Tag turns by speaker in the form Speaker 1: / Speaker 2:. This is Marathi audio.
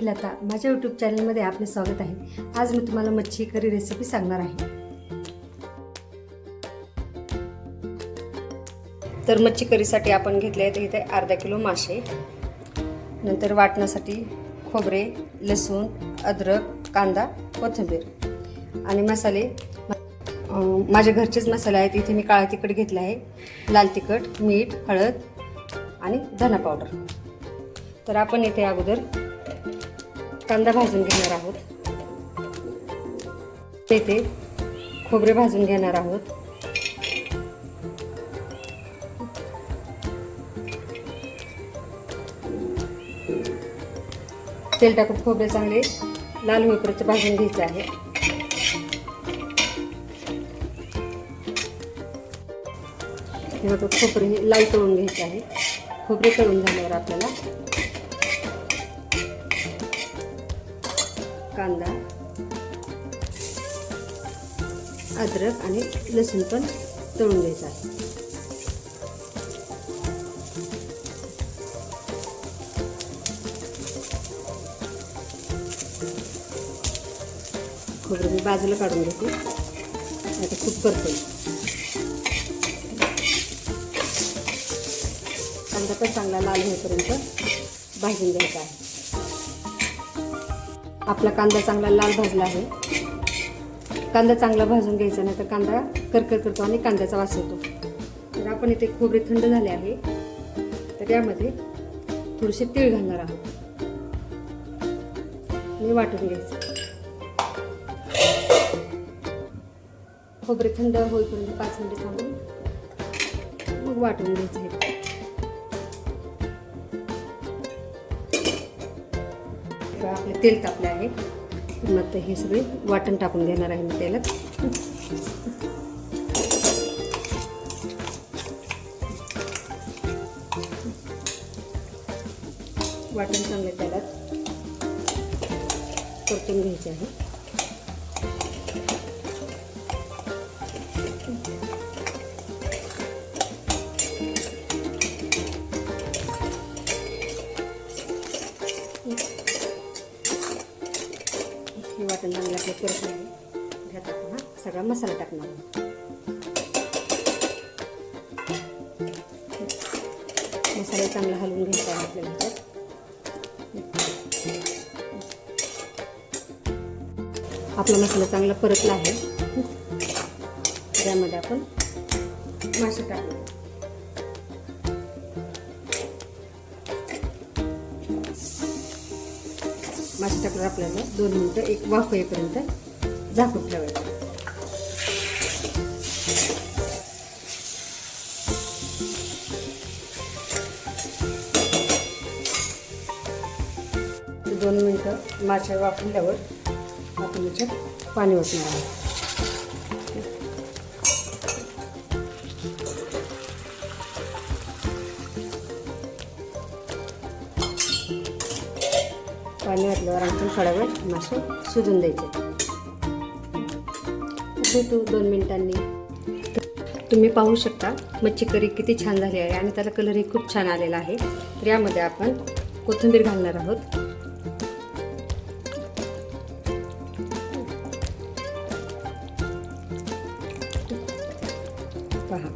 Speaker 1: लता, माझ्या यूट्यूब चॅनलमध्ये आपले स्वागत आहे। आज मी तुम्हाला मच्छी करी रेसिपी सांगणार आहे। तर मच्छी करीसाठी आपण घेतले आहेत इथे अर्धा किलो मासे, नंतर वाटण्यासाठी खोबरे, लसूण, अद्रक, कांदा, कोथिंबीर आणि मसाले माझ्या घरचेच मसाले आहेत। इथे मी काळा तिखट घेतला आहे, लाल तिखट, मीठ, हळद आणि धना पावडर। तर आपण इथे अगोदर कांदा भाजून घेणार आहोत, तेथे खोबरे भाजून घेणार आहोत, तेल टाकून खोबरे चांगले लाल होईपर्यंत भाजून घ्यायचे आहे। हे बघा, खोबरे हे लाल तळून घ्यायचे आहे। खोबरे तळून झाल्यावर आपल्याला कांदा, अद्रक आणि लसूण पण तळून घ्यायचं आहे। खोबरं मी बाजूला काढून घेते, आता खूप करते। कांदा पण चांगला लाल होईपर्यंत भाजून घ्यायचा आहे। आपला कांदा चांगला लाल भाजला आहे। कांदा चांगला भाजून घ्यायचा, नाही तर कांदा करकर करतो आणि कांद्याचा वास येतो। तर आपण इथे खोबरे थंड झाले आहे, तर यामध्ये थोडेसे तीळ घालणार आहोत। मी वाटून घ्यायचं। खोबरे थंड होईपर्यंत 5 मिनिटे थांबून मग वाटून घ्यायचं आहे। आपले तेल तापले आहे, मग हे सगळे वाटण टाकून घेणार आहे मी तेलात। वाटण चांगले तेलात परतून घ्यायचे आहे। हे वाटण चांगलं आपलं परतलं आहे। ह्यात आपण हा सगळा मसाला टाकणार आहोत। मसाला चांगला हलवून घ्यायचा आहे आपल्याला ह्याच्यात। आपला मसाला चांगला परतला आहे, त्यामध्ये आपण मासे टाकणार। मासे टाकल्यावर आपल्याला 2 मिनिटं एक वाफ येईपर्यंत झाकून ठेवायचं। दोन मिनिटं मासे वाफवल्यावर आपण याच्यात पाणी ओतणार आहोत। पाणी घातल्यावर आणखी थोडा वेळ मासे शिजून द्यायचे। भेटू 2 मिनिटांनी। तुम्ही पाहू शकता मच्छी करी किती छान झाली आहे आणि त्याला कलरही खूप छान आलेला आहे। तर यामध्ये आपण कोथिंबीर घालणार आहोत। पहा,